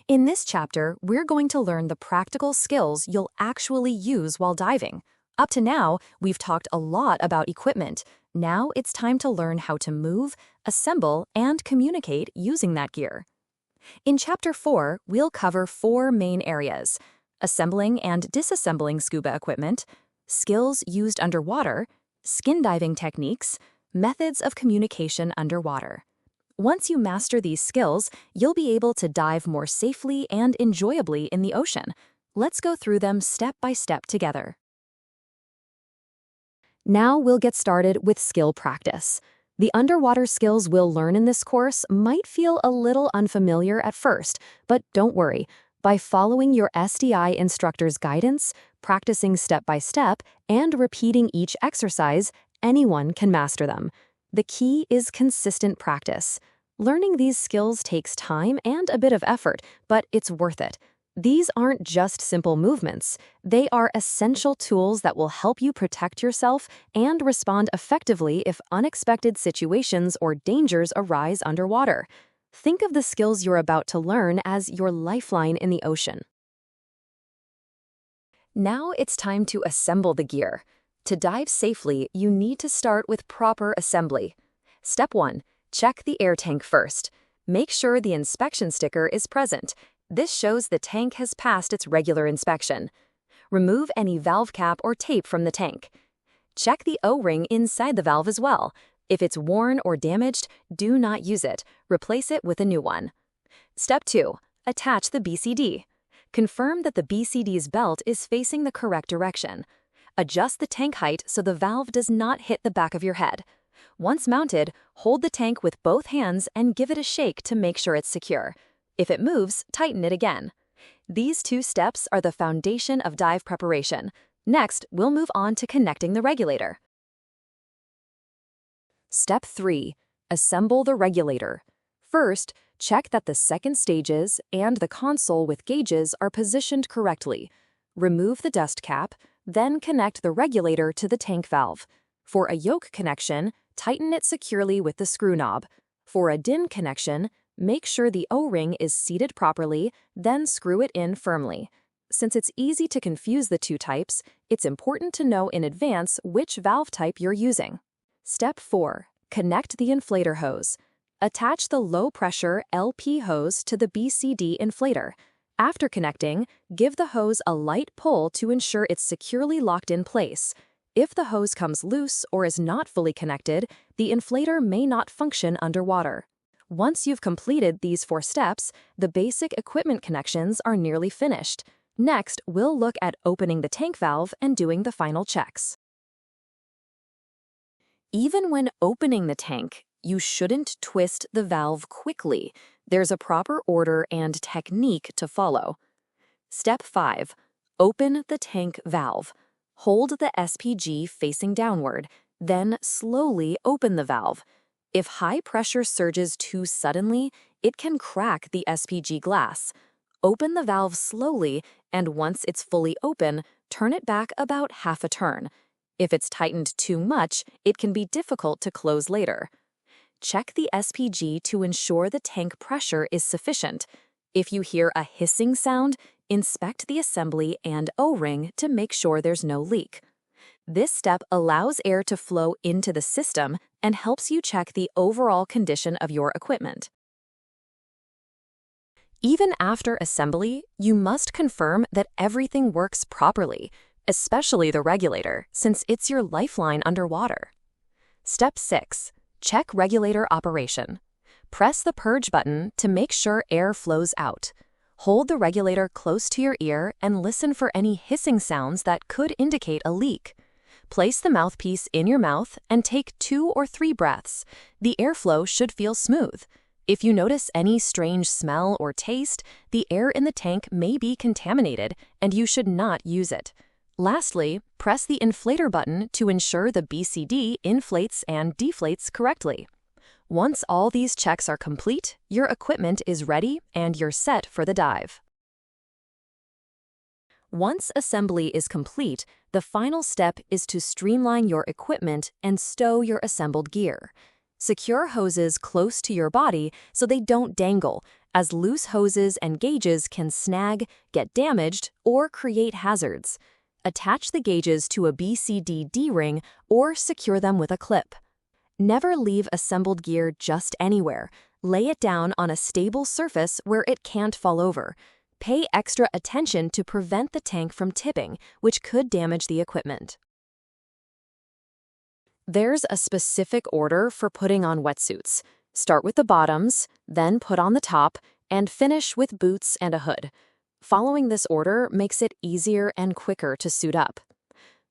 In this chapter, we're going to learn the practical skills you'll actually use while diving. Up to now, we've talked a lot about equipment. Now it's time to learn how to move, assemble, and communicate using that gear. In Chapter 4, we'll cover 4 main areas: assembling and disassembling scuba equipment, skills used underwater, skin diving techniques, methods of communication underwater. Once you master these skills, you'll be able to dive more safely and enjoyably in the ocean. Let's go through them step by step together. Now we'll get started with skill practice. The underwater skills we'll learn in this course might feel a little unfamiliar at first, but don't worry. By following your SDI instructor's guidance, practicing step by step, and repeating each exercise, anyone can master them. The key is consistent practice. Learning these skills takes time and a bit of effort, but it's worth it. These aren't just simple movements. They are essential tools that will help you protect yourself and respond effectively if unexpected situations or dangers arise underwater. Think of the skills you're about to learn as your lifeline in the ocean. Now it's time to assemble the gear. To dive safely, you need to start with proper assembly. Step 1. Check the air tank first. Make sure the inspection sticker is present. This shows the tank has passed its regular inspection. Remove any valve cap or tape from the tank. Check the O-ring inside the valve as well. If it's worn or damaged, do not use it. Replace it with a new one. Step 2. Attach the BCD. Confirm that the BCD's belt is facing the correct direction. Adjust the tank height so the valve does not hit the back of your head. Once mounted, hold the tank with both hands and give it a shake to make sure it's secure. If it moves, tighten it again. These 2 steps are the foundation of dive preparation. Next, we'll move on to connecting the regulator. Step 3. Assemble the regulator. First, check that the second stages and the console with gauges are positioned correctly. Remove the dust cap, then connect the regulator to the tank valve. For a yoke connection, tighten it securely with the screw knob. For a DIN connection, make sure the O-ring is seated properly, then screw it in firmly. Since it's easy to confuse the 2 types, it's important to know in advance which valve type you're using. Step 4. Connect the inflator hose. Attach the low-pressure LP hose to the BCD inflator. After connecting, give the hose a light pull to ensure it's securely locked in place. If the hose comes loose or is not fully connected, the inflator may not function underwater. Once you've completed these 4 steps, the basic equipment connections are nearly finished. Next, we'll look at opening the tank valve and doing the final checks. Even when opening the tank, you shouldn't twist the valve quickly. There's a proper order and technique to follow. Step 5. Open the tank valve. Hold the SPG facing downward, then slowly open the valve. If high pressure surges too suddenly, it can crack the SPG glass. Open the valve slowly, and once it's fully open, turn it back about half a turn. If it's tightened too much, it can be difficult to close later. Check the SPG to ensure the tank pressure is sufficient. If you hear a hissing sound, inspect the assembly and O-ring to make sure there's no leak. This step allows air to flow into the system and helps you check the overall condition of your equipment. Even after assembly, you must confirm that everything works properly, especially the regulator, since it's your lifeline underwater. Step 6. Check regulator operation. Press the purge button to make sure air flows out. Hold the regulator close to your ear and listen for any hissing sounds that could indicate a leak. Place the mouthpiece in your mouth and take 2 or 3 breaths. The airflow should feel smooth. If you notice any strange smell or taste, the air in the tank may be contaminated and you should not use it. Lastly, press the inflator button to ensure the BCD inflates and deflates correctly. Once all these checks are complete, your equipment is ready and you're set for the dive. Once assembly is complete, the final step is to streamline your equipment and stow your assembled gear. Secure hoses close to your body so they don't dangle, as loose hoses and gauges can snag, get damaged, or create hazards. Attach the gauges to a BCD D-ring or secure them with a clip. Never leave assembled gear just anywhere. Lay it down on a stable surface where it can't fall over. Pay extra attention to prevent the tank from tipping, which could damage the equipment. There's a specific order for putting on wetsuits. Start with the bottoms, then put on the top, and finish with boots and a hood. Following this order makes it easier and quicker to suit up.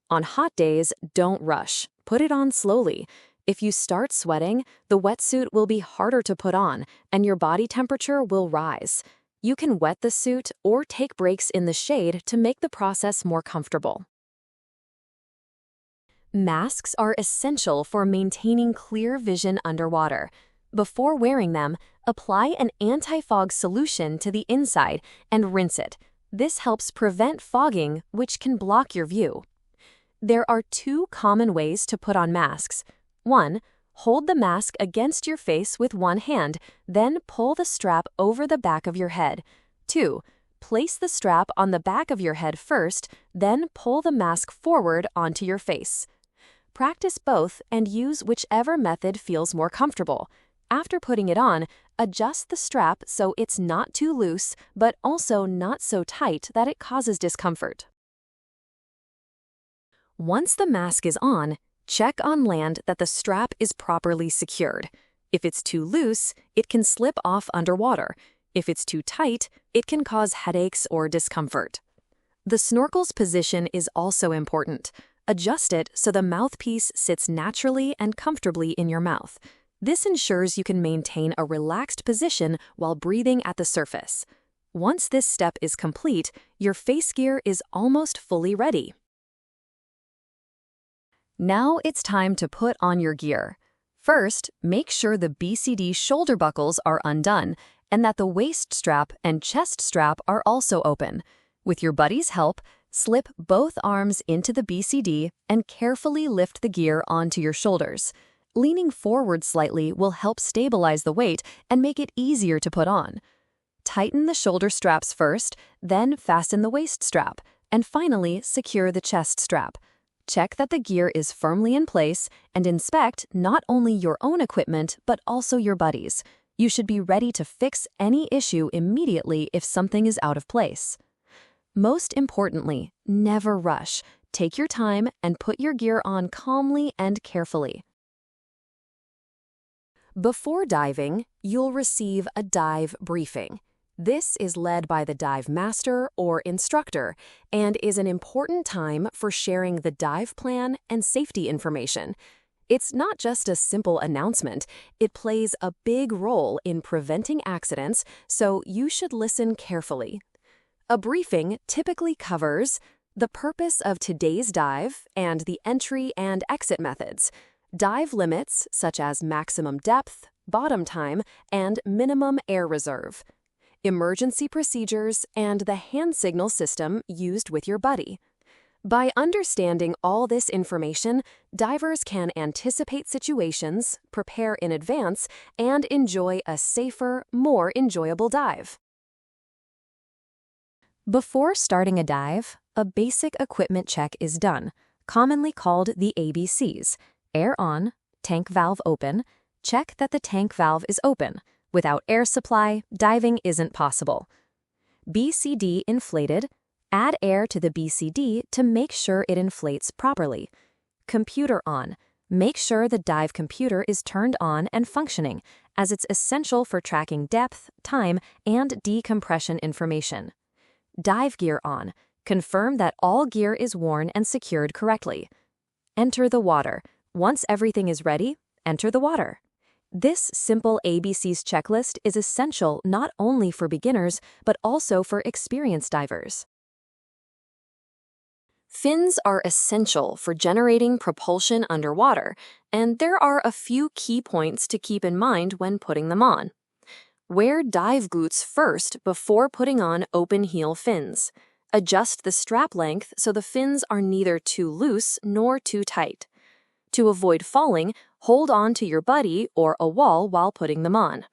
On hot days, don't rush. Put it on slowly. If you start sweating, the wetsuit will be harder to put on, and your body temperature will rise. You can wet the suit or take breaks in the shade to make the process more comfortable. Masks are essential for maintaining clear vision underwater. Before wearing them, apply an anti-fog solution to the inside and rinse it. This helps prevent fogging, which can block your view. There are 2 common ways to put on masks. 1. Hold the mask against your face with one hand, then pull the strap over the back of your head. 2. Place the strap on the back of your head first, then pull the mask forward onto your face. Practice both and use whichever method feels more comfortable. After putting it on, adjust the strap so it's not too loose, but also not so tight that it causes discomfort. Once the mask is on, check on land that the strap is properly secured. If it's too loose, it can slip off underwater. If it's too tight, it can cause headaches or discomfort. The snorkel's position is also important. Adjust it so the mouthpiece sits naturally and comfortably in your mouth. This ensures you can maintain a relaxed position while breathing at the surface. Once this step is complete, your face gear is almost fully ready. Now it's time to put on your gear. First, make sure the BCD shoulder buckles are undone and that the waist strap and chest strap are also open. With your buddy's help, slip both arms into the BCD and carefully lift the gear onto your shoulders. Leaning forward slightly will help stabilize the weight and make it easier to put on. Tighten the shoulder straps first, then fasten the waist strap, and finally secure the chest strap. Check that the gear is firmly in place and inspect not only your own equipment but also your buddy's. You should be ready to fix any issue immediately if something is out of place. Most importantly, never rush. Take your time and put your gear on calmly and carefully. Before diving, you'll receive a dive briefing. This is led by the dive master or instructor and is an important time for sharing the dive plan and safety information. It's not just a simple announcement, it plays a big role in preventing accidents, so you should listen carefully. A briefing typically covers the purpose of today's dive and the entry and exit methods, dive limits such as maximum depth, bottom time, and minimum air reserve, emergency procedures, and the hand signal system used with your buddy. By understanding all this information, divers can anticipate situations, prepare in advance, and enjoy a safer, more enjoyable dive. Before starting a dive, a basic equipment check is done, commonly called the ABCs. Air on, tank valve open. Check that the tank valve is open. Without air supply, diving isn't possible. BCD inflated. Add air to the BCD to make sure it inflates properly. Computer on. Make sure the dive computer is turned on and functioning, as it's essential for tracking depth, time, and decompression information. Dive gear on. Confirm that all gear is worn and secured correctly. Enter the water. Once everything is ready, enter the water. This simple ABCs checklist is essential not only for beginners, but also for experienced divers. Fins are essential for generating propulsion underwater, and there are a few key points to keep in mind when putting them on. Wear dive boots first before putting on open heel fins. Adjust the strap length so the fins are neither too loose nor too tight. To avoid falling, hold on to your buddy or a wall while putting them on.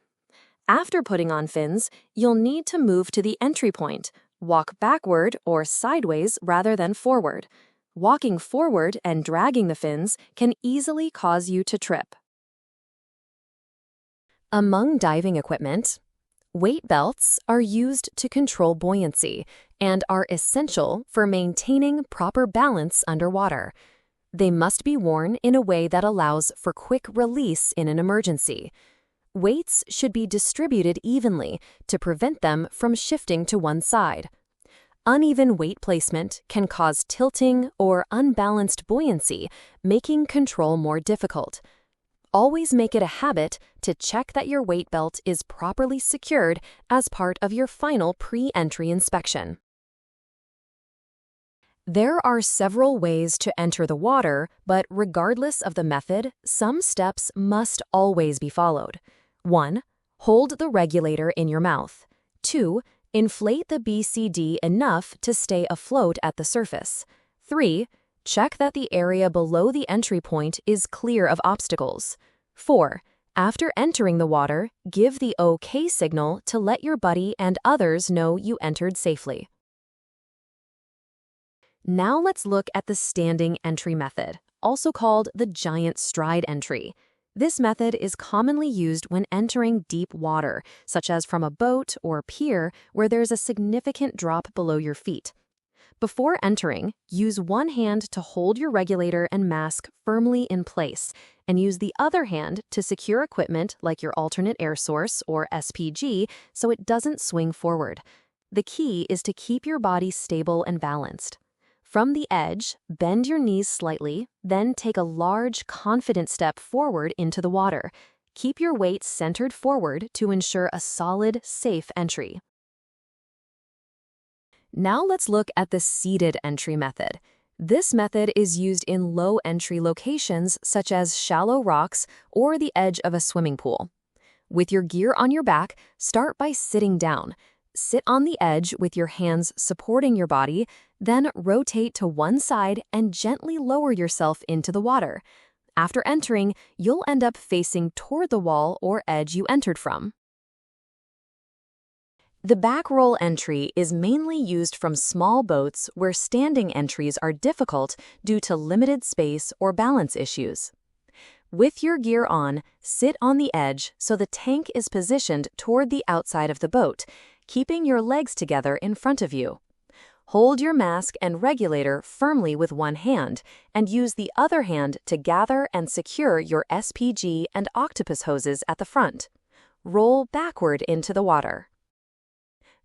After putting on fins, you'll need to move to the entry point. Walk backward or sideways rather than forward. Walking forward and dragging the fins can easily cause you to trip. Among diving equipment, weight belts are used to control buoyancy and are essential for maintaining proper balance underwater. They must be worn in a way that allows for quick release in an emergency. Weights should be distributed evenly to prevent them from shifting to one side. Uneven weight placement can cause tilting or unbalanced buoyancy, making control more difficult. Always make it a habit to check that your weight belt is properly secured as part of your final pre-entry inspection. There are several ways to enter the water, but regardless of the method, some steps must always be followed. 1. Hold the regulator in your mouth. 2. Inflate the BCD enough to stay afloat at the surface. 3. Check that the area below the entry point is clear of obstacles. 4. After entering the water, give the OK signal to let your buddy and others know you entered safely. Now let's look at the standing entry method, also called the giant stride entry. This method is commonly used when entering deep water, such as from a boat or pier where there's a significant drop below your feet. Before entering, use one hand to hold your regulator and mask firmly in place, and use the other hand to secure equipment like your alternate air source or SPG so it doesn't swing forward. The key is to keep your body stable and balanced. From the edge, bend your knees slightly, then take a large, confident step forward into the water. Keep your weight centered forward to ensure a solid, safe entry. Now let's look at the seated entry method. This method is used in low entry locations such as shallow rocks or the edge of a swimming pool. With your gear on your back, start by sitting down. Sit on the edge with your hands supporting your body, then rotate to one side and gently lower yourself into the water. After entering, you'll end up facing toward the wall or edge you entered from. The back roll entry is mainly used from small boats where standing entries are difficult due to limited space or balance issues. With your gear on, sit on the edge so the tank is positioned toward the outside of the boat, keeping your legs together in front of you. Hold your mask and regulator firmly with one hand and use the other hand to gather and secure your SPG and octopus hoses at the front. Roll backward into the water.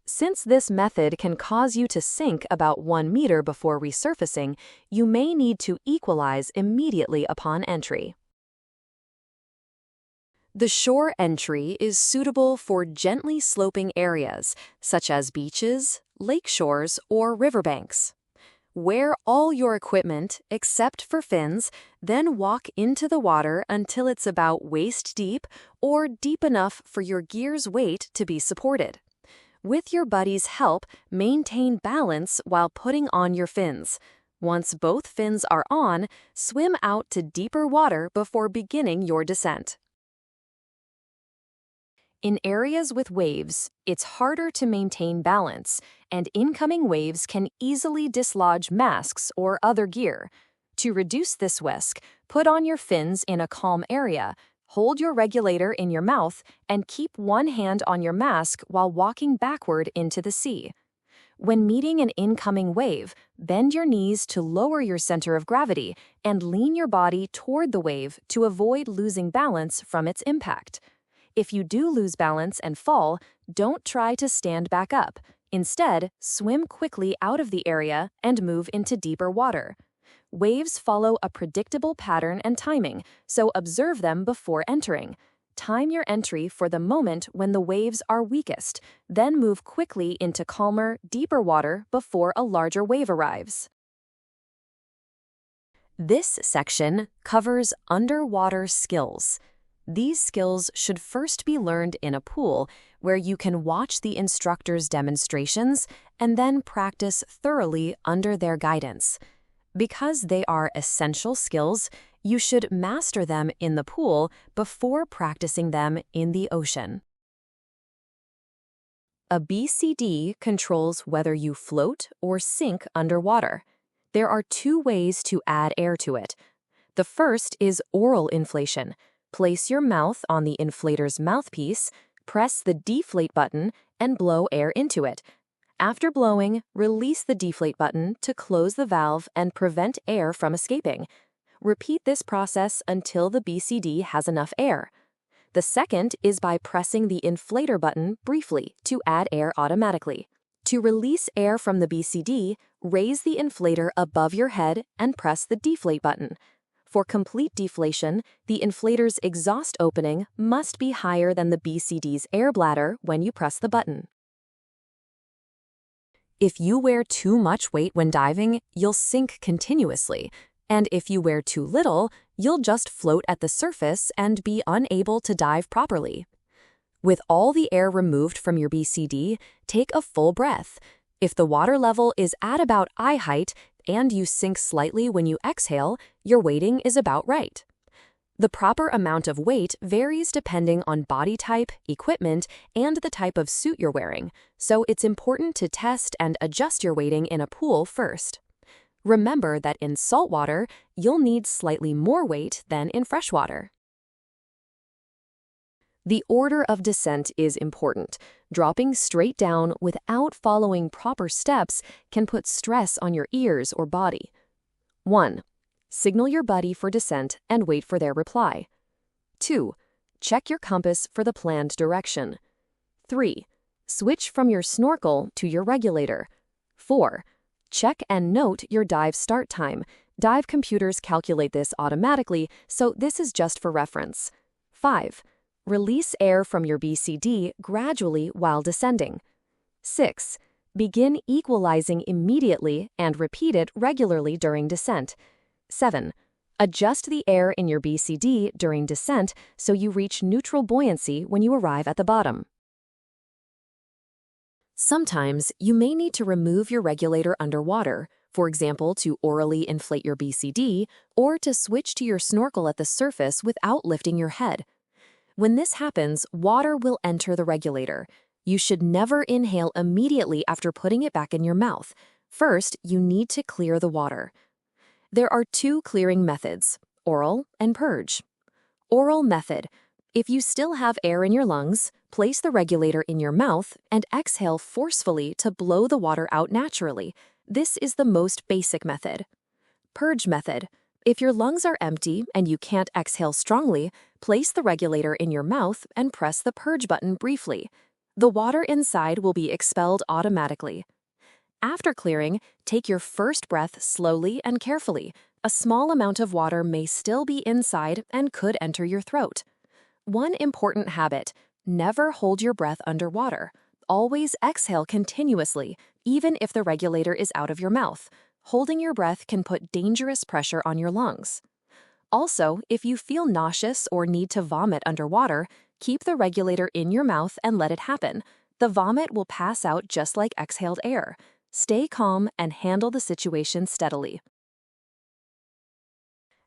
Since this method can cause you to sink about 1 meter before resurfacing, you may need to equalize immediately upon entry. The shore entry is suitable for gently sloping areas, such as beaches, lake shores, or riverbanks. Wear all your equipment except for fins, then walk into the water until it's about waist deep or deep enough for your gear's weight to be supported. With your buddy's help, maintain balance while putting on your fins. Once both fins are on, swim out to deeper water before beginning your descent. In areas with waves, it's harder to maintain balance, and incoming waves can easily dislodge masks or other gear. To reduce this risk, put on your fins in a calm area, hold your regulator in your mouth, and keep one hand on your mask while walking backward into the sea. When meeting an incoming wave, bend your knees to lower your center of gravity and lean your body toward the wave to avoid losing balance from its impact. If you do lose balance and fall, don't try to stand back up. Instead, swim quickly out of the area and move into deeper water. Waves follow a predictable pattern and timing, so observe them before entering. Time your entry for the moment when the waves are weakest, then move quickly into calmer, deeper water before a larger wave arrives. This section covers underwater skills. These skills should first be learned in a pool where you can watch the instructor's demonstrations and then practice thoroughly under their guidance. Because they are essential skills, you should master them in the pool before practicing them in the ocean. A BCD controls whether you float or sink underwater. There are two ways to add air to it. The first is oral inflation. Place your mouth on the inflator's mouthpiece, press the deflate button, and blow air into it. After blowing, release the deflate button to close the valve and prevent air from escaping. Repeat this process until the BCD has enough air. The second is by pressing the inflator button briefly to add air automatically. To release air from the BCD, raise the inflator above your head and press the deflate button. For complete deflation, the inflator's exhaust opening must be higher than the BCD's air bladder when you press the button. If you wear too much weight when diving, you'll sink continuously. And if you wear too little, you'll just float at the surface and be unable to dive properly. With all the air removed from your BCD, take a full breath. If the water level is at about eye height and you sink slightly when you exhale, your weighting is about right. The proper amount of weight varies depending on body type, equipment, and the type of suit you're wearing, so it's important to test and adjust your weighting in a pool first. Remember that in saltwater, you'll need slightly more weight than in freshwater. The order of descent is important. Dropping straight down without following proper steps can put stress on your ears or body. 1. Signal your buddy for descent and wait for their reply. 2. Check your compass for the planned direction. 3. Switch from your snorkel to your regulator. 4. Check and note your dive start time. Dive computers calculate this automatically, so this is just for reference. 5. Release air from your BCD gradually while descending. 6. Begin equalizing immediately and repeat it regularly during descent. 7. Adjust the air in your BCD during descent so you reach neutral buoyancy when you arrive at the bottom. Sometimes you may need to remove your regulator underwater, for example, to orally inflate your BCD or to switch to your snorkel at the surface without lifting your head. When this happens, water will enter the regulator. You should never inhale immediately after putting it back in your mouth. First, you need to clear the water. There are two clearing methods, oral and purge. Oral method. If you still have air in your lungs, place the regulator in your mouth and exhale forcefully to blow the water out naturally. This is the most basic method. Purge method. If your lungs are empty and you can't exhale strongly, place the regulator in your mouth and press the purge button briefly. The water inside will be expelled automatically. After clearing, take your first breath slowly and carefully. A small amount of water may still be inside and could enter your throat. One important habit: never hold your breath underwater. Always exhale continuously, even if the regulator is out of your mouth. Holding your breath can put dangerous pressure on your lungs. Also, if you feel nauseous or need to vomit underwater, keep the regulator in your mouth and let it happen. The vomit will pass out just like exhaled air. Stay calm and handle the situation steadily.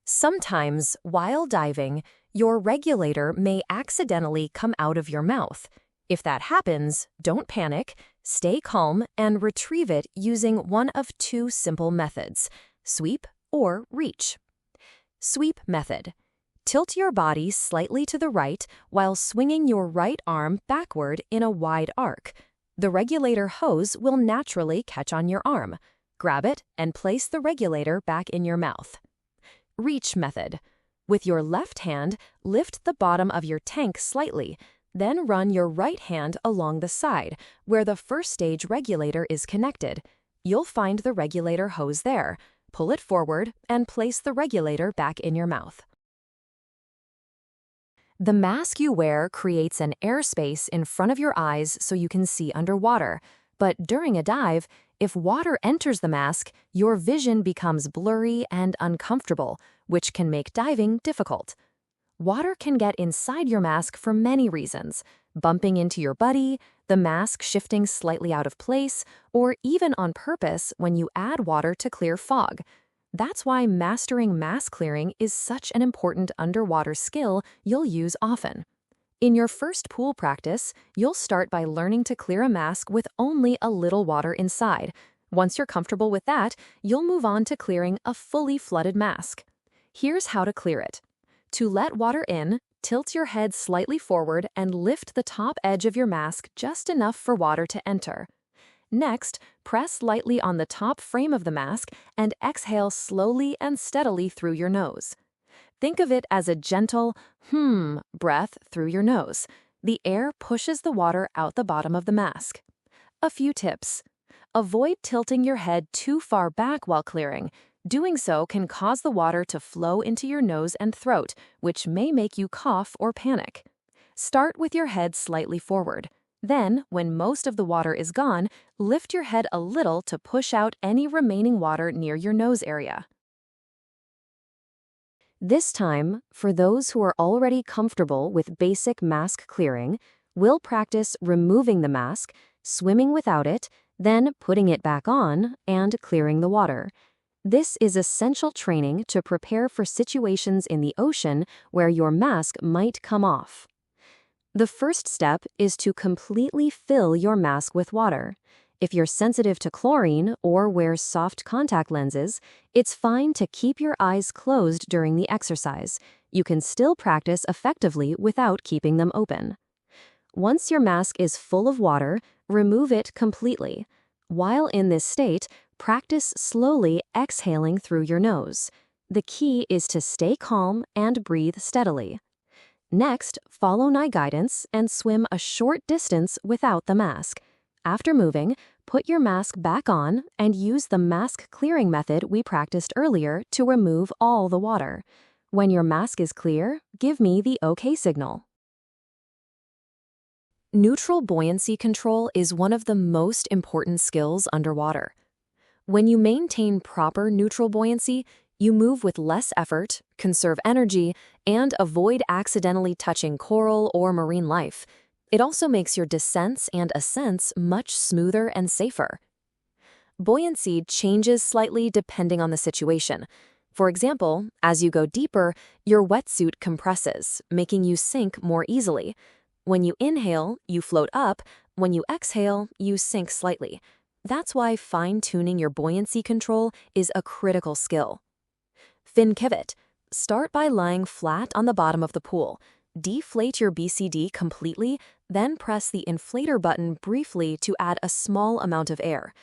Sometimes, while diving, your regulator may accidentally come out of your mouth. If that happens, don't panic, stay calm, and retrieve it using one of two simple methods: sweep or reach. Sweep method. Tilt your body slightly to the right while swinging your right arm backward in a wide arc. The regulator hose will naturally catch on your arm. Grab it and place the regulator back in your mouth. Reach method. With your left hand, lift the bottom of your tank slightly, then run your right hand along the side, where the first stage regulator is connected. You'll find the regulator hose there. Pull it forward and place the regulator back in your mouth. The mask you wear creates an airspace in front of your eyes so you can see underwater. But during a dive, if water enters the mask, your vision becomes blurry and uncomfortable, which can make diving difficult. Water can get inside your mask for many reasons: bumping into your buddy, the mask shifting slightly out of place, or even on purpose when you add water to clear fog. That's why mastering mask clearing is such an important underwater skill you'll use often. In your first pool practice, you'll start by learning to clear a mask with only a little water inside. Once you're comfortable with that, you'll move on to clearing a fully flooded mask. Here's how to clear it. To let water in, tilt your head slightly forward and lift the top edge of your mask just enough for water to enter. Next, press lightly on the top frame of the mask and exhale slowly and steadily through your nose. Think of it as a gentle, breath through your nose. The air pushes the water out the bottom of the mask. A few tips. Avoid tilting your head too far back while clearing. Doing so can cause the water to flow into your nose and throat, which may make you cough or panic. Start with your head slightly forward. Then, when most of the water is gone, lift your head a little to push out any remaining water near your nose area. This time, for those who are already comfortable with basic mask clearing, we'll practice removing the mask, swimming without it, then putting it back on, and clearing the water. This is essential training to prepare for situations in the ocean where your mask might come off. The first step is to completely fill your mask with water. If you're sensitive to chlorine or wear soft contact lenses, it's fine to keep your eyes closed during the exercise. You can still practice effectively without keeping them open. Once your mask is full of water, remove it completely. While in this state, practice slowly exhaling through your nose. The key is to stay calm and breathe steadily. Next, follow my guidance and swim a short distance without the mask. After moving, put your mask back on and use the mask clearing method we practiced earlier to remove all the water. When your mask is clear, give me the OK signal. Neutral buoyancy control is one of the most important skills underwater. When you maintain proper neutral buoyancy, you move with less effort, conserve energy, and avoid accidentally touching coral or marine life. It also makes your descents and ascents much smoother and safer. Buoyancy changes slightly depending on the situation. For example, as you go deeper, your wetsuit compresses, making you sink more easily. When you inhale, you float up. When you exhale, you sink slightly. That's why fine-tuning your buoyancy control is a critical skill. Fin pivot. Start by lying flat on the bottom of the pool. Deflate your BCD completely, then press the inflator button briefly to add a small amount of air.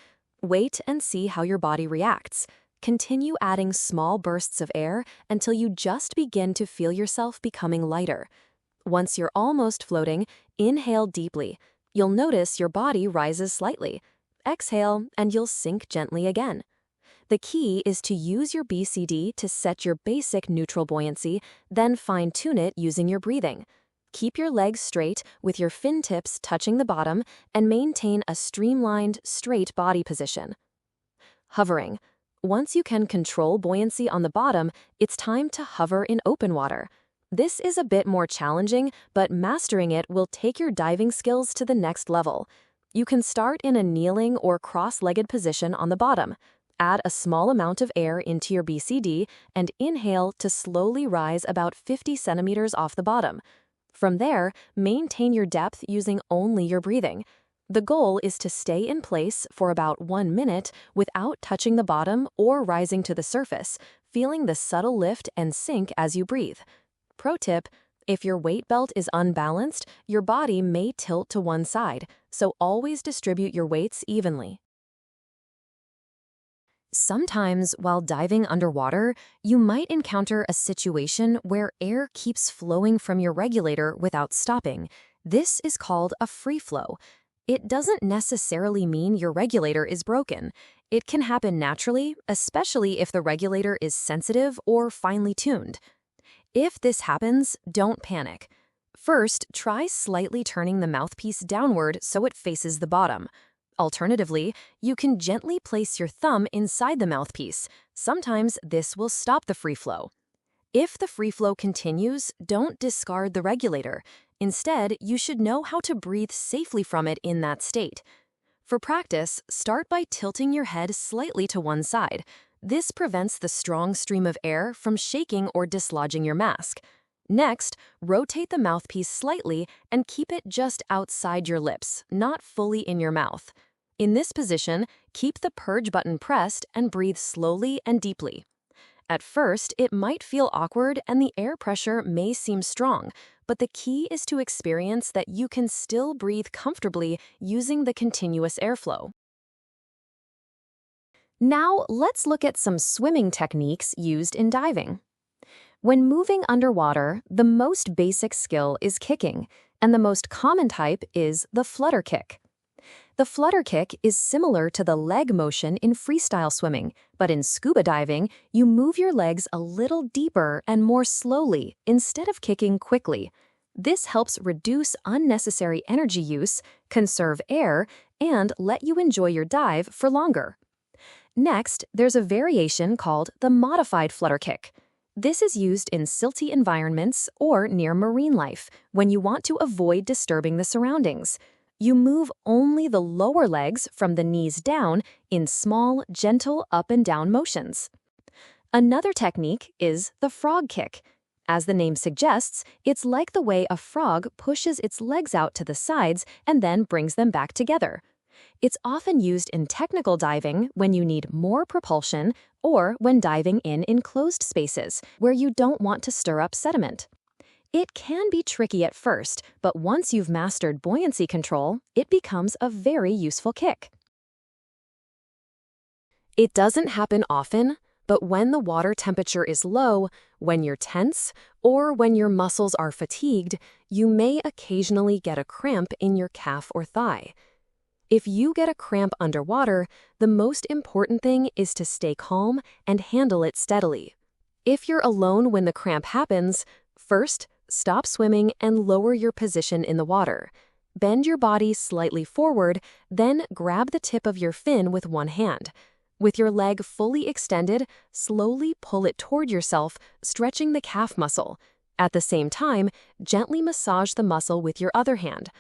Wait and see how your body reacts. Continue adding small bursts of air until you just begin to feel yourself becoming lighter. Once you're almost floating, inhale deeply. You'll notice your body rises slightly. Exhale, and you'll sink gently again. The key is to use your BCD to set your basic neutral buoyancy, then fine-tune it using your breathing. Keep your legs straight with your fin tips touching the bottom and maintain a streamlined, straight body position. Hovering. Once you can control buoyancy on the bottom, it's time to hover in open water. This is a bit more challenging, but mastering it will take your diving skills to the next level. You can start in a kneeling or cross-legged position on the bottom. Add a small amount of air into your BCD and inhale to slowly rise about 50 centimeters off the bottom. From there, maintain your depth using only your breathing. The goal is to stay in place for about 1 minute without touching the bottom or rising to the surface, feeling the subtle lift and sink as you breathe. Pro tip: if your weight belt is unbalanced, your body may tilt to one side, so always distribute your weights evenly. Sometimes, while diving underwater, you might encounter a situation where air keeps flowing from your regulator without stopping. This is called a free flow. It doesn't necessarily mean your regulator is broken. It can happen naturally, especially if the regulator is sensitive or finely tuned. If this happens, don't panic. First, try slightly turning the mouthpiece downward so it faces the bottom. Alternatively, you can gently place your thumb inside the mouthpiece. Sometimes this will stop the free flow. If the free flow continues, don't discard the regulator. Instead, you should know how to breathe safely from it in that state. For practice, start by tilting your head slightly to one side. This prevents the strong stream of air from shaking or dislodging your mask. Next, rotate the mouthpiece slightly and keep it just outside your lips, not fully in your mouth. In this position, keep the purge button pressed and breathe slowly and deeply. At first, it might feel awkward and the air pressure may seem strong, but the key is to experience that you can still breathe comfortably using the continuous airflow. Now, let's look at some swimming techniques used in diving. When moving underwater, the most basic skill is kicking, and the most common type is the flutter kick. The flutter kick is similar to the leg motion in freestyle swimming, but in scuba diving, you move your legs a little deeper and more slowly instead of kicking quickly. This helps reduce unnecessary energy use, conserve air, and let you enjoy your dive for longer. Next, there's a variation called the modified flutter kick. This is used in silty environments or near marine life when you want to avoid disturbing the surroundings. You move only the lower legs from the knees down in small, gentle up and down motions. Another technique is the frog kick. As the name suggests, it's like the way a frog pushes its legs out to the sides and then brings them back together. It's often used in technical diving when you need more propulsion or when diving in enclosed spaces where you don't want to stir up sediment. It can be tricky at first, but once you've mastered buoyancy control, it becomes a very useful kick. It doesn't happen often, but when the water temperature is low, when you're tense, or when your muscles are fatigued, you may occasionally get a cramp in your calf or thigh. If you get a cramp underwater, the most important thing is to stay calm and handle it steadily. If you're alone when the cramp happens, first, stop swimming and lower your position in the water. Bend your body slightly forward, then grab the tip of your fin with one hand. With your leg fully extended, slowly pull it toward yourself, stretching the calf muscle. At the same time, gently massage the muscle with your other hand.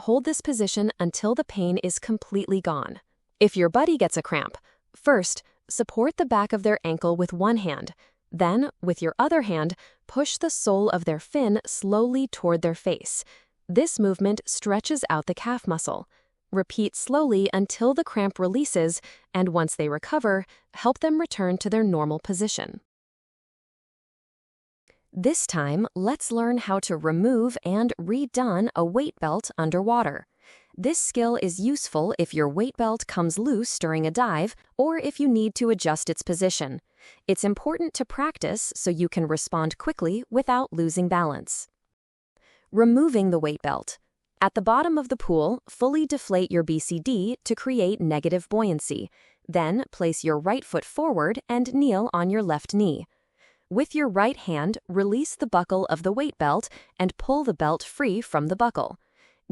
Hold this position until the pain is completely gone. If your buddy gets a cramp, first, support the back of their ankle with one hand. Then, with your other hand, push the sole of their fin slowly toward their face. This movement stretches out the calf muscle. Repeat slowly until the cramp releases, and once they recover, help them return to their normal position. This time, let's learn how to remove and redon a weight belt underwater. This skill is useful if your weight belt comes loose during a dive or if you need to adjust its position. It's important to practice so you can respond quickly without losing balance. Removing the weight belt. At the bottom of the pool, fully deflate your BCD to create negative buoyancy. Then, place your right foot forward and kneel on your left knee. With your right hand, release the buckle of the weight belt and pull the belt free from the buckle.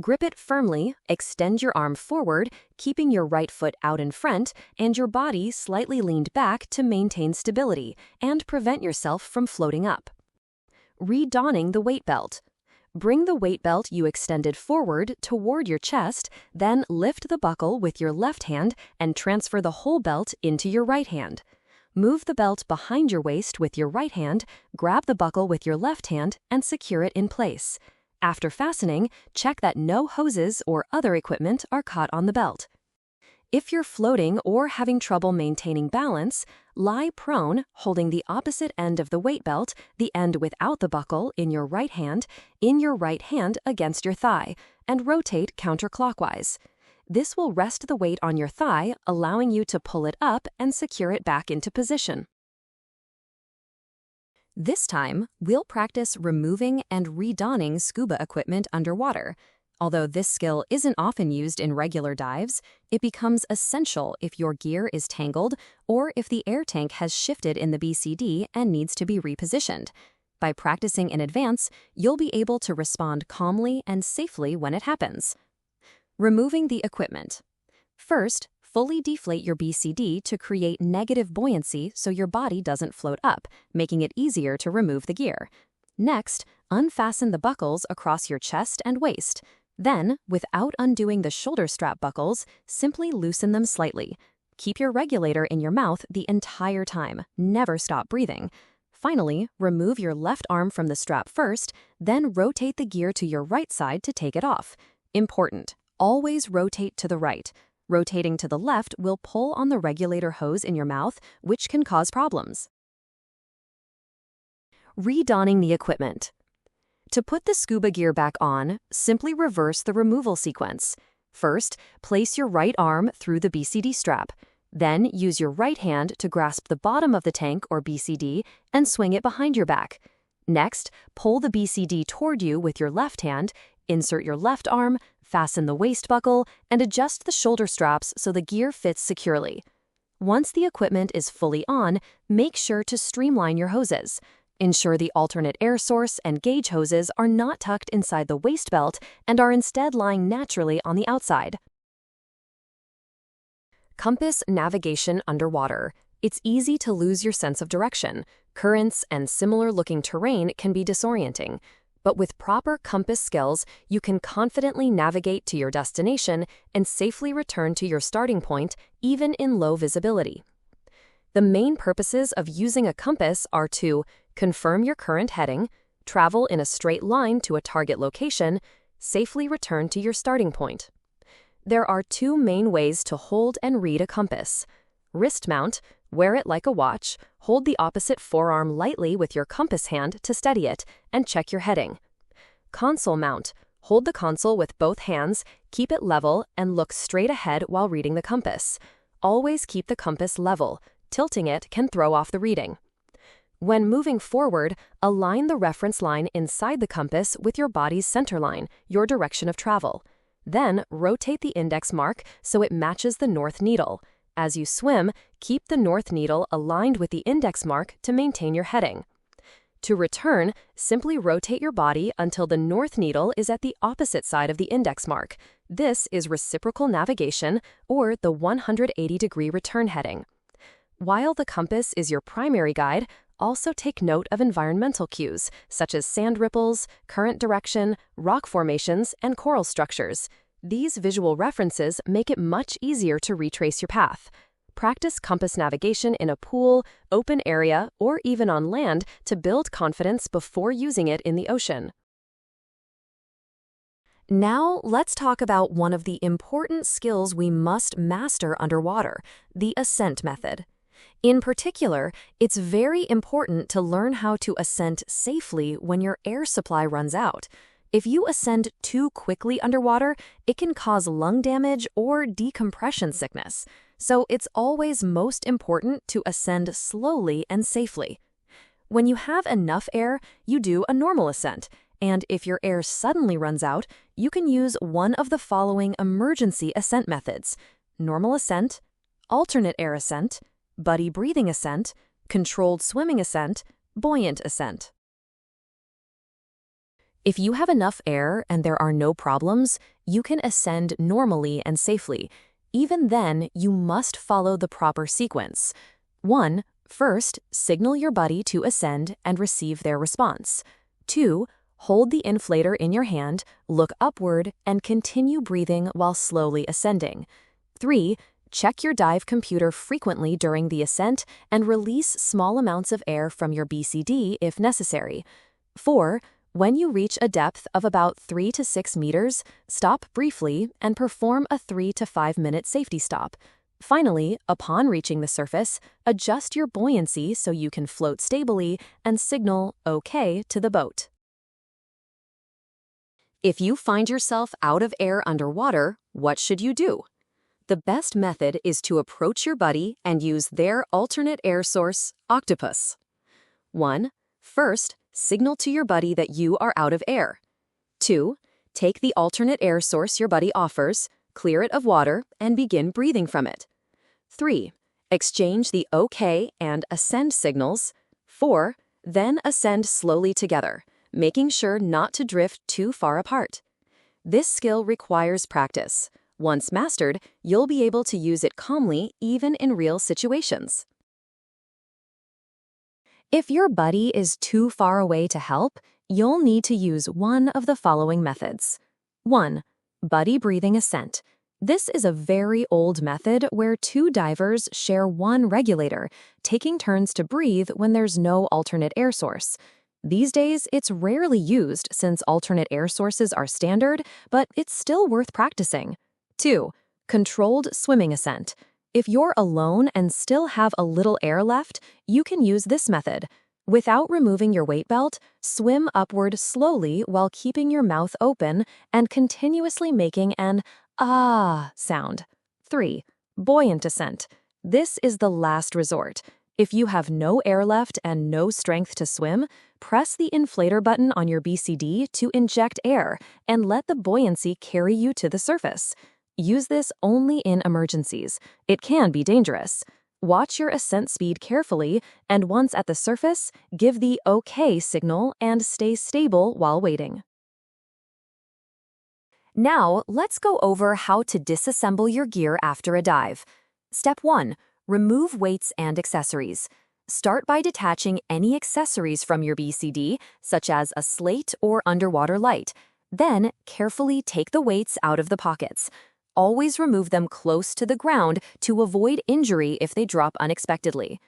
Grip it firmly, extend your arm forward, keeping your right foot out in front and your body slightly leaned back to maintain stability and prevent yourself from floating up. Redonning the weight belt. Bring the weight belt you extended forward toward your chest, then lift the buckle with your left hand and transfer the whole belt into your right hand. Move the belt behind your waist with your right hand, grab the buckle with your left hand, and secure it in place. After fastening, check that no hoses or other equipment are caught on the belt. If you're floating or having trouble maintaining balance, lie prone, holding the opposite end of the weight belt, the end without the buckle, in your right hand against your thigh, and rotate counterclockwise. This will rest the weight on your thigh, allowing you to pull it up and secure it back into position. This time, we'll practice removing and redonning scuba equipment underwater. Although this skill isn't often used in regular dives, it becomes essential if your gear is tangled or if the air tank has shifted in the BCD and needs to be repositioned. By practicing in advance, you'll be able to respond calmly and safely when it happens. Removing the equipment. First, fully deflate your BCD to create negative buoyancy so your body doesn't float up, making it easier to remove the gear. Next, unfasten the buckles across your chest and waist. Then, without undoing the shoulder strap buckles, simply loosen them slightly. Keep your regulator in your mouth the entire time. Never stop breathing. Finally, remove your left arm from the strap first, then rotate the gear to your right side to take it off. Important: always rotate to the right. Rotating to the left will pull on the regulator hose in your mouth, which can cause problems. Redonning the equipment. To put the scuba gear back on, simply reverse the removal sequence. First, place your right arm through the BCD strap. Then, use your right hand to grasp the bottom of the tank or BCD and swing it behind your back. Next, pull the BCD toward you with your left hand, insert your left arm, fasten the waist buckle, and adjust the shoulder straps so the gear fits securely. Once the equipment is fully on, make sure to streamline your hoses. Ensure the alternate air source and gauge hoses are not tucked inside the waist belt and are instead lying naturally on the outside. Compass navigation underwater. It's easy to lose your sense of direction. Currents and similar-looking terrain can be disorienting. But with proper compass skills, you can confidently navigate to your destination and safely return to your starting point, even in low visibility. The main purposes of using a compass are to confirm your current heading, travel in a straight line to a target location, safely return to your starting point. There are two main ways to hold and read a compass. Wrist mount: wear it like a watch, hold the opposite forearm lightly with your compass hand to steady it, and check your heading. Console mount: hold the console with both hands, keep it level, and look straight ahead while reading the compass. Always keep the compass level. Tilting it can throw off the reading. When moving forward, align the reference line inside the compass with your body's center line, your direction of travel. Then, rotate the index mark so it matches the north needle. As you swim, keep the north needle aligned with the index mark to maintain your heading. To return, simply rotate your body until the north needle is at the opposite side of the index mark. This is reciprocal navigation, or the 180-degree return heading. While the compass is your primary guide, also take note of environmental cues, such as sand ripples, current direction, rock formations, and coral structures. These visual references make it much easier to retrace your path. Practice compass navigation in a pool, open area, or even on land to build confidence before using it in the ocean. Now, let's talk about one of the important skills we must master underwater: the ascent method. In particular, it's very important to learn how to ascend safely when your air supply runs out. If you ascend too quickly underwater, it can cause lung damage or decompression sickness. So it's always most important to ascend slowly and safely. When you have enough air, you do a normal ascent. And if your air suddenly runs out, you can use one of the following emergency ascent methods: normal ascent, alternate air ascent, buddy breathing ascent, controlled swimming ascent, buoyant ascent. If you have enough air and there are no problems, you can ascend normally and safely. Even then, you must follow the proper sequence. 1. First, signal your buddy to ascend and receive their response. 2. Hold the inflator in your hand, look upward, and continue breathing while slowly ascending. 3. Check your dive computer frequently during the ascent and release small amounts of air from your BCD if necessary. 4. When you reach a depth of about 3 to 6 meters, stop briefly and perform a 3 to 5 minute safety stop. Finally, upon reaching the surface, adjust your buoyancy so you can float stably and signal OK to the boat. If you find yourself out of air underwater, what should you do? The best method is to approach your buddy and use their alternate air source, octopus. 1. First, signal to your buddy that you are out of air. 2. Take the alternate air source your buddy offers, clear it of water, and begin breathing from it. 3. Exchange the OK and ascend signals. 4. Then ascend slowly together, making sure not to drift too far apart. This skill requires practice. Once mastered, you'll be able to use it calmly even in real situations. If your buddy is too far away to help, you'll need to use one of the following methods. 1. Buddy breathing ascent. This is a very old method where two divers share one regulator, taking turns to breathe when there's no alternate air source. These days, it's rarely used since alternate air sources are standard, but it's still worth practicing. 2. Controlled swimming ascent. If you're alone and still have a little air left, you can use this method. Without removing your weight belt, swim upward slowly while keeping your mouth open and continuously making an ah sound. 3. Buoyant ascent. This is the last resort. If you have no air left and no strength to swim, press the inflator button on your BCD to inject air and let the buoyancy carry you to the surface. Use this only in emergencies. It can be dangerous. Watch your ascent speed carefully, and once at the surface, give the OK signal and stay stable while waiting. Now, let's go over how to disassemble your gear after a dive. Step 1. Remove weights and accessories. Start by detaching any accessories from your BCD, such as a slate or underwater light. Then, carefully take the weights out of the pockets. Always remove them close to the ground to avoid injury if they drop unexpectedly.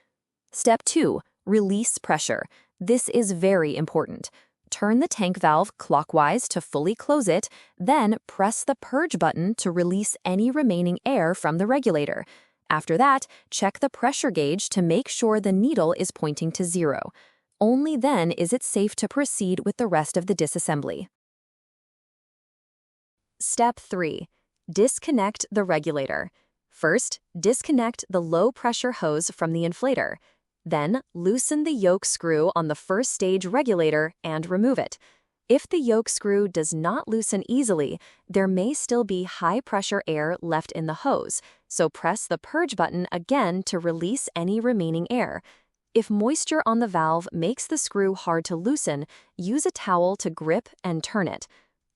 Step 2. Release pressure. This is very important. Turn the tank valve clockwise to fully close it, then press the purge button to release any remaining air from the regulator. After that, check the pressure gauge to make sure the needle is pointing to 0. Only then is it safe to proceed with the rest of the disassembly. Step 3. Disconnect the regulator. First, disconnect the low-pressure hose from the inflator. Then, loosen the yoke screw on the first stage regulator and remove it. If the yoke screw does not loosen easily, there may still be high-pressure air left in the hose, so press the purge button again to release any remaining air. If moisture on the valve makes the screw hard to loosen, use a towel to grip and turn it.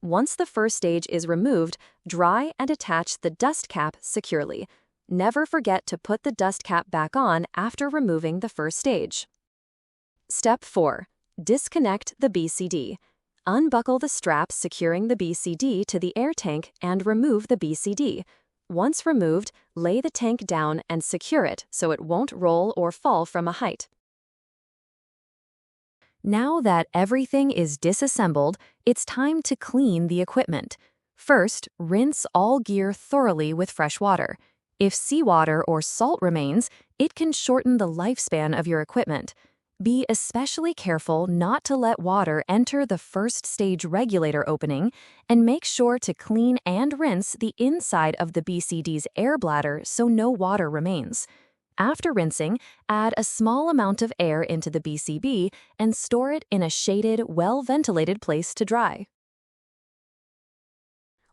Once the first stage is removed, dry and attach the dust cap securely. Never forget to put the dust cap back on after removing the first stage. Step 4. Disconnect the BCD. Unbuckle the straps securing the BCD to the air tank and remove the BCD. Once removed, lay the tank down and secure it so it won't roll or fall from a height. Now that everything is disassembled, it's time to clean the equipment. First, rinse all gear thoroughly with fresh water. If seawater or salt remains, it can shorten the lifespan of your equipment. Be especially careful not to let water enter the first stage regulator opening, and make sure to clean and rinse the inside of the BCD's air bladder so no water remains. After rinsing, add a small amount of air into the BCB and store it in a shaded, well-ventilated place to dry.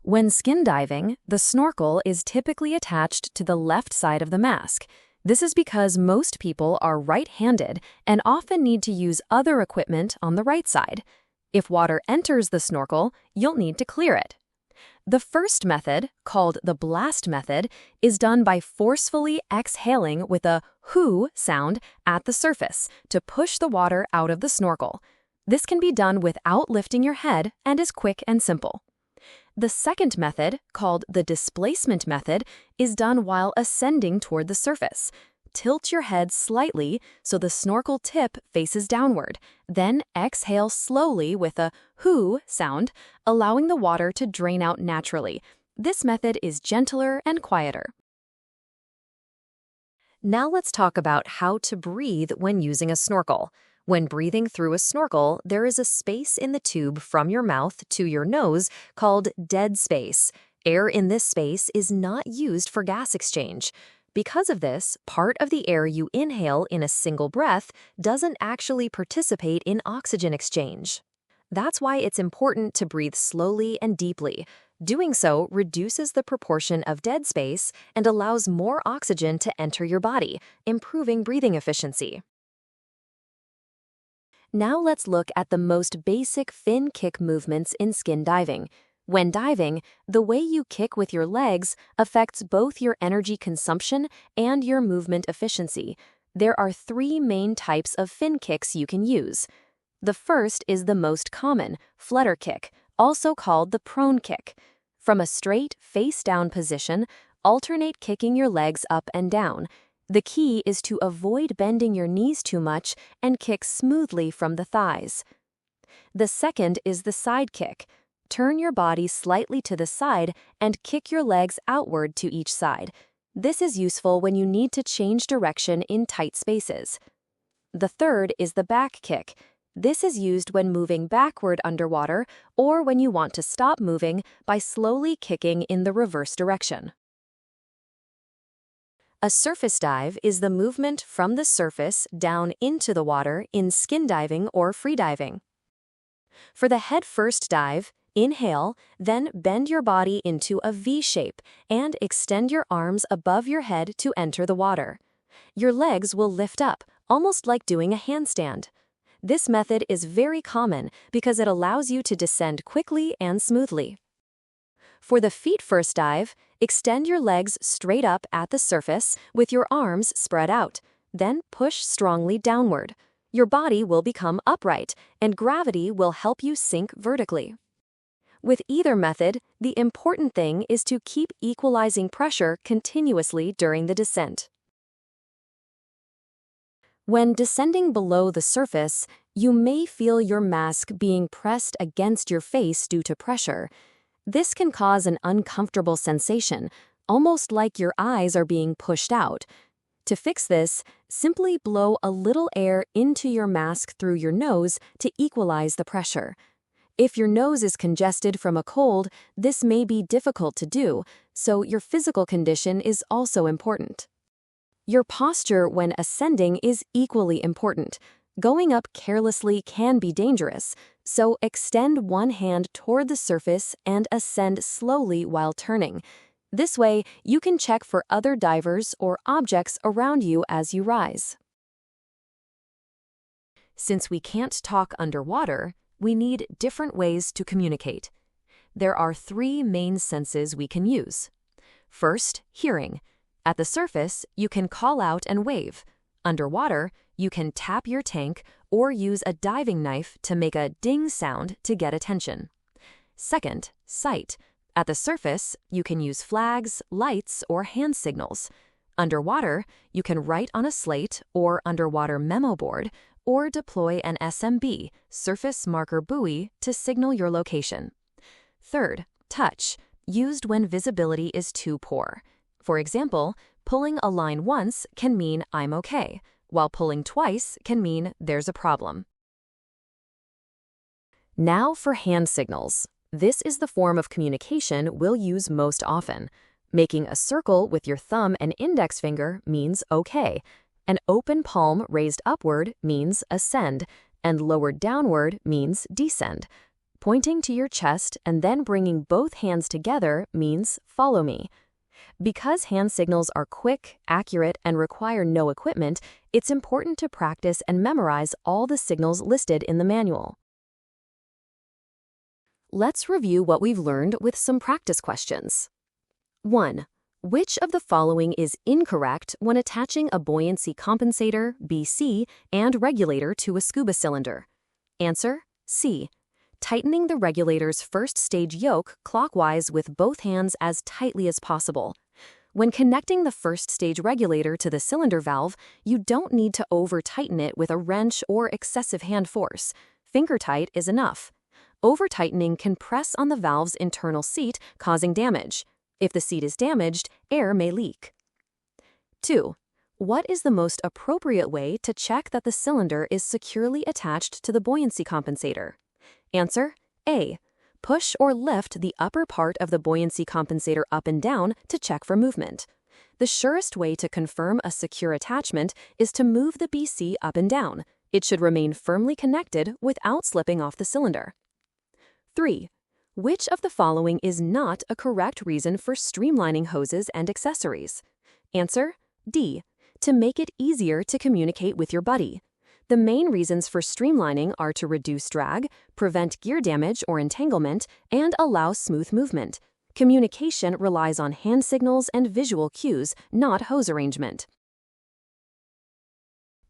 When skin diving, the snorkel is typically attached to the left side of the mask. This is because most people are right-handed and often need to use other equipment on the right side. If water enters the snorkel, you'll need to clear it. The first method, called the blast method, is done by forcefully exhaling with a hoo sound at the surface to push the water out of the snorkel. This can be done without lifting your head and is quick and simple. The second method, called the displacement method, is done while ascending toward the surface. Tilt your head slightly so the snorkel tip faces downward, then exhale slowly with a hoo sound, allowing the water to drain out naturally. This method is gentler and quieter. Now let's talk about how to breathe when using a snorkel. When breathing through a snorkel, there is a space in the tube from your mouth to your nose called dead space. Air in this space is not used for gas exchange. Because of this, part of the air you inhale in a single breath doesn't actually participate in oxygen exchange. That's why it's important to breathe slowly and deeply. Doing so reduces the proportion of dead space and allows more oxygen to enter your body, improving breathing efficiency. Now let's look at the most basic fin kick movements in skin diving. When diving, the way you kick with your legs affects both your energy consumption and your movement efficiency. There are 3 main types of fin kicks you can use. The first is the most common, flutter kick, also called the prone kick. From a straight, face-down position, alternate kicking your legs up and down. The key is to avoid bending your knees too much and kick smoothly from the thighs. The second is the side kick. Turn your body slightly to the side and kick your legs outward to each side. This is useful when you need to change direction in tight spaces. The third is the back kick. This is used when moving backward underwater or when you want to stop moving by slowly kicking in the reverse direction. A surface dive is the movement from the surface down into the water in skin diving or free diving. For the head-first dive, inhale, then bend your body into a V shape and extend your arms above your head to enter the water. Your legs will lift up, almost like doing a handstand. This method is very common because it allows you to descend quickly and smoothly. For the feet-first dive, extend your legs straight up at the surface with your arms spread out, then push strongly downward. Your body will become upright, and gravity will help you sink vertically. With either method, the important thing is to keep equalizing pressure continuously during the descent. When descending below the surface, you may feel your mask being pressed against your face due to pressure. This can cause an uncomfortable sensation, almost like your eyes are being pushed out. To fix this, simply blow a little air into your mask through your nose to equalize the pressure. If your nose is congested from a cold, this may be difficult to do, so your physical condition is also important. Your posture when ascending is equally important. Going up carelessly can be dangerous, so extend one hand toward the surface and ascend slowly while turning. This way, you can check for other divers or objects around you as you rise. Since we can't talk underwater, we need different ways to communicate. There are 3 main senses we can use. First, hearing. At the surface, you can call out and wave. Underwater, you can tap your tank or use a diving knife to make a ding sound to get attention. Second, sight. At the surface, you can use flags, lights, or hand signals. Underwater, you can write on a slate or underwater memo board, or deploy an SMB, surface marker buoy, to signal your location. Third, touch, used when visibility is too poor. For example, pulling a line once can mean I'm okay, while pulling twice can mean there's a problem. Now for hand signals. This is the form of communication we'll use most often. Making a circle with your thumb and index finger means okay. An open palm raised upward means ascend, and lowered downward means descend. Pointing to your chest and then bringing both hands together means follow me. Because hand signals are quick, accurate, and require no equipment, it's important to practice and memorize all the signals listed in the manual. Let's review what we've learned with some practice questions. 1. Which of the following is incorrect when attaching a buoyancy compensator, BC, and regulator to a scuba cylinder? Answer: C. Tightening the regulator's first stage yoke clockwise with both hands as tightly as possible. When connecting the first stage regulator to the cylinder valve, you don't need to over-tighten it with a wrench or excessive hand force. Finger tight is enough. Over-tightening can press on the valve's internal seat, causing damage. If the seat is damaged, air may leak. 2. What is the most appropriate way to check that the cylinder is securely attached to the buoyancy compensator? Answer: A. Push or lift the upper part of the buoyancy compensator up and down to check for movement. The surest way to confirm a secure attachment is to move the BC up and down. It should remain firmly connected without slipping off the cylinder. 3. Which of the following is not a correct reason for streamlining hoses and accessories? Answer: D. To make it easier to communicate with your buddy. The main reasons for streamlining are to reduce drag, prevent gear damage or entanglement, and allow smooth movement. Communication relies on hand signals and visual cues, not hose arrangement.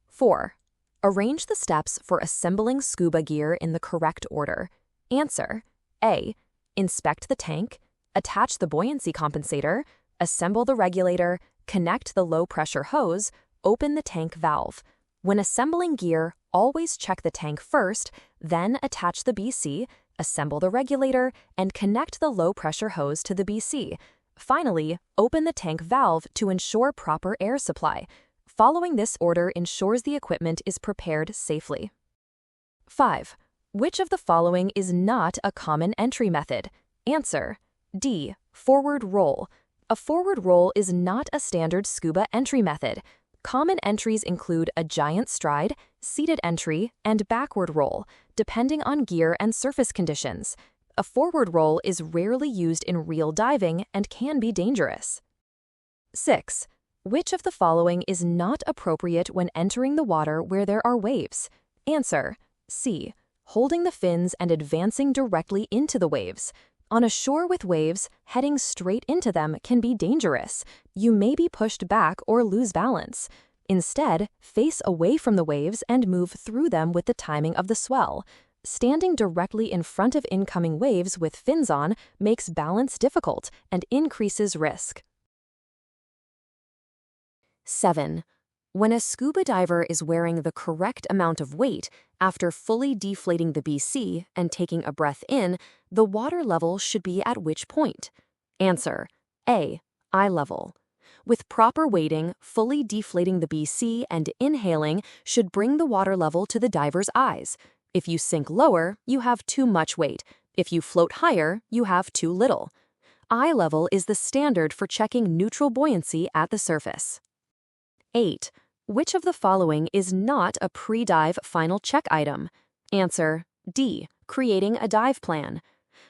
4. Arrange the steps for assembling scuba gear in the correct order. Answer: A. Inspect the tank. attach the buoyancy compensator, assemble the regulator, connect the low-pressure hose, open the tank valve. When assembling gear, always check the tank first, then attach the BC, assemble the regulator, and connect the low-pressure hose to the BC. Finally, open the tank valve to ensure proper air supply. Following this order ensures the equipment is prepared safely. 5. Which of the following is not a common entry method? Answer: D. Forward roll. A forward roll is not a standard scuba entry method. Common entries include a giant stride, seated entry, and backward roll, depending on gear and surface conditions. A forward roll is rarely used in real diving and can be dangerous. 6. Which of the following is not appropriate when entering the water where there are waves? Answer: C. Holding the fins and advancing directly into the waves. On a shore with waves, heading straight into them can be dangerous. You may be pushed back or lose balance. Instead, face away from the waves and move through them with the timing of the swell. Standing directly in front of incoming waves with fins on makes balance difficult and increases risk. 7. When a scuba diver is wearing the correct amount of weight, after fully deflating the BC and taking a breath in, the water level should be at which point? Answer: A. Eye level. With proper weighting, fully deflating the BC and inhaling should bring the water level to the diver's eyes. If you sink lower, you have too much weight. If you float higher, you have too little. Eye level is the standard for checking neutral buoyancy at the surface. 8. Which of the following is not a pre-dive final check item? Answer: D. Creating a dive plan.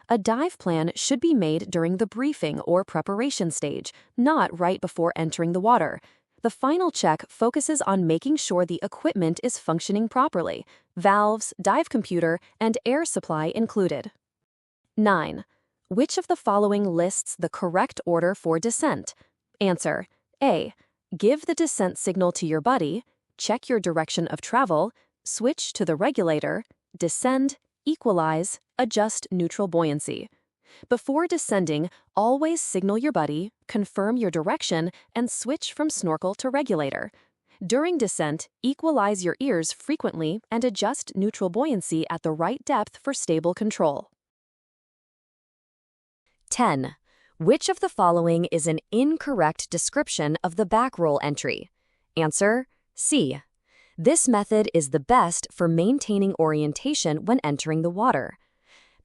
A dive plan should be made during the briefing or preparation stage, not right before entering the water. The final check focuses on making sure the equipment is functioning properly, valves, dive computer, and air supply included. 9. Which of the following lists the correct order for descent? Answer: A. Give the descent signal to your buddy, check your direction of travel, switch to the regulator, descend, equalize, adjust neutral buoyancy. Before descending, always signal your buddy, confirm your direction, and switch from snorkel to regulator. During descent, equalize your ears frequently and adjust neutral buoyancy at the right depth for stable control. 10. Which of the following is an incorrect description of the back roll entry? Answer: C. This method is the best for maintaining orientation when entering the water.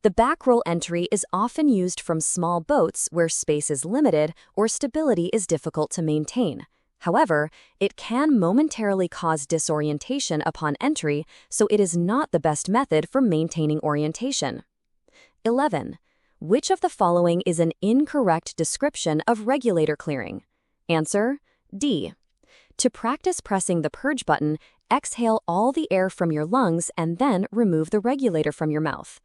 The back roll entry is often used from small boats where space is limited or stability is difficult to maintain. However, it can momentarily cause disorientation upon entry, so it is not the best method for maintaining orientation. 11. Which of the following is an incorrect description of regulator clearing? Answer: D. To practice pressing the purge button, exhale all the air from your lungs and then remove the regulator from your mouth.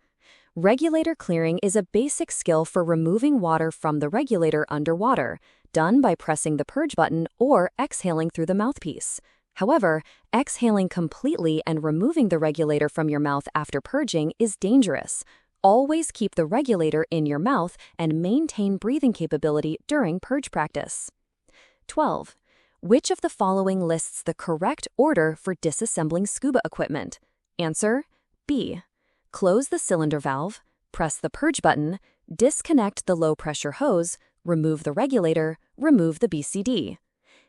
Regulator clearing is a basic skill for removing water from the regulator underwater, done by pressing the purge button or exhaling through the mouthpiece. However, exhaling completely and removing the regulator from your mouth after purging is dangerous. Always keep the regulator in your mouth and maintain breathing capability during purge practice. 12. Which of the following lists the correct order for disassembling scuba equipment? Answer: B. Close the cylinder valve, press the purge button, disconnect the low-pressure hose, remove the regulator, remove the BCD.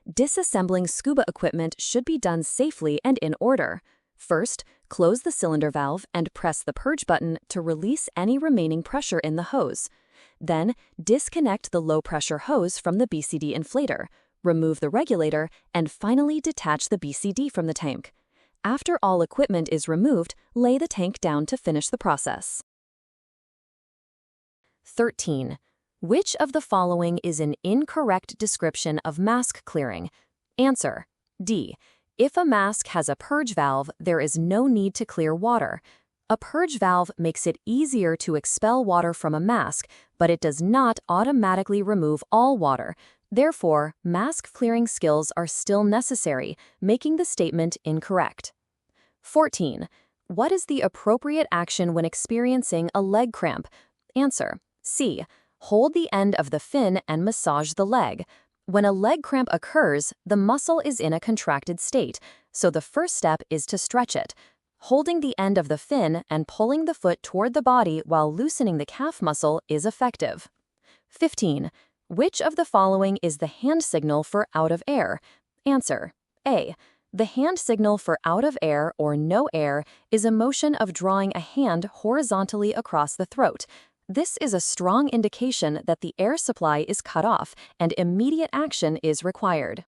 Disassembling scuba equipment should be done safely and in order. First, close the cylinder valve and press the purge button to release any remaining pressure in the hose. Then, disconnect the low-pressure hose from the BCD inflator, remove the regulator, and finally detach the BCD from the tank. After all equipment is removed, lay the tank down to finish the process. 13. Which of the following is an incorrect description of mask clearing? Answer: D. If a mask has a purge valve, there is no need to clear water. A purge valve makes it easier to expel water from a mask, but it does not automatically remove all water. Therefore, mask clearing skills are still necessary, making the statement incorrect. 14. What is the appropriate action when experiencing a leg cramp? Answer: C. Hold the end of the fin and massage the leg. When a leg cramp occurs, the muscle is in a contracted state, so the first step is to stretch it. Holding the end of the fin and pulling the foot toward the body while loosening the calf muscle is effective. 15. Which of the following is the hand signal for out of air? Answer: A. The hand signal for out of air or no air is a motion of drawing a hand horizontally across the throat. This is a strong indication that the air supply is cut off and immediate action is required.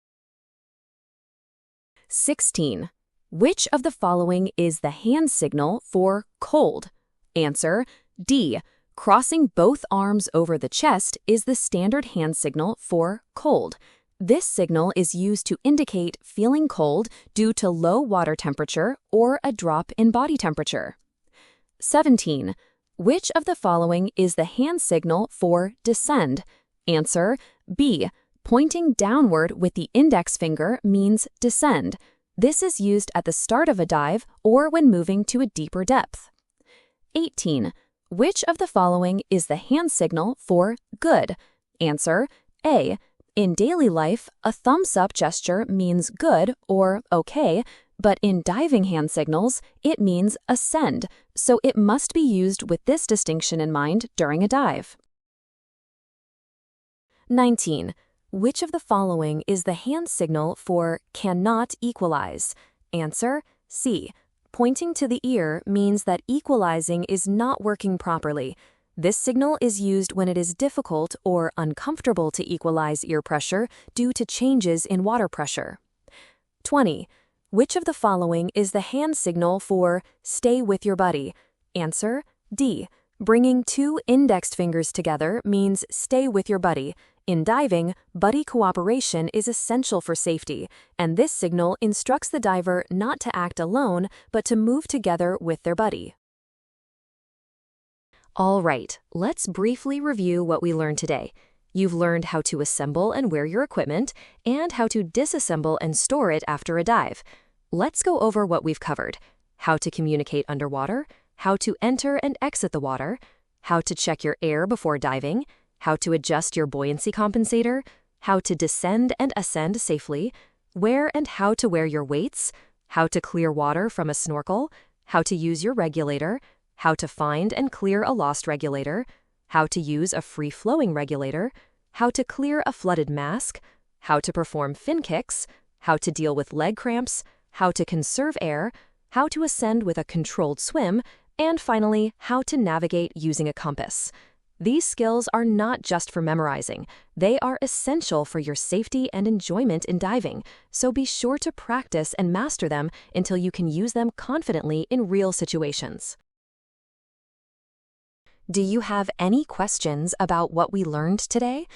16. Which of the following is the hand signal for cold? Answer: D. Crossing both arms over the chest is the standard hand signal for cold. This signal is used to indicate feeling cold due to low water temperature or a drop in body temperature. 17. Which of the following is the hand signal for descend? Answer: B. Pointing downward with the index finger means descend. This is used at the start of a dive or when moving to a deeper depth. 18. Which of the following is the hand signal for good? Answer: A. In daily life, a thumbs-up gesture means good or okay, but in diving hand signals, it means ascend, so it must be used with this distinction in mind during a dive. 19. Which of the following is the hand signal for cannot equalize? Answer: C. Pointing to the ear means that equalizing is not working properly. This signal is used when it is difficult or uncomfortable to equalize ear pressure due to changes in water pressure. 20. Which of the following is the hand signal for stay with your buddy? Answer: D. Bringing two indexed fingers together means stay with your buddy. In diving, buddy cooperation is essential for safety, and this signal instructs the diver not to act alone, but to move together with their buddy. All right, let's briefly review what we learned today. You've learned how to assemble and wear your equipment, and how to disassemble and store it after a dive. Let's go over what we've covered: how to communicate underwater, how to enter and exit the water, how to check your air before diving, how to adjust your buoyancy compensator, how to descend and ascend safely, where and how to wear your weights, how to clear water from a snorkel, how to use your regulator, how to find and clear a lost regulator, how to use a free-flowing regulator, how to clear a flooded mask, how to perform fin kicks, how to deal with leg cramps, how to conserve air, how to ascend with a controlled swim, and finally, how to navigate using a compass. These skills are not just for memorizing. They are essential for your safety and enjoyment in diving, so be sure to practice and master them until you can use them confidently in real situations. Do you have any questions about what we learned today?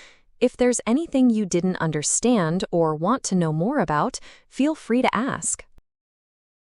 If there's anything you didn't understand or want to know more about, feel free to ask.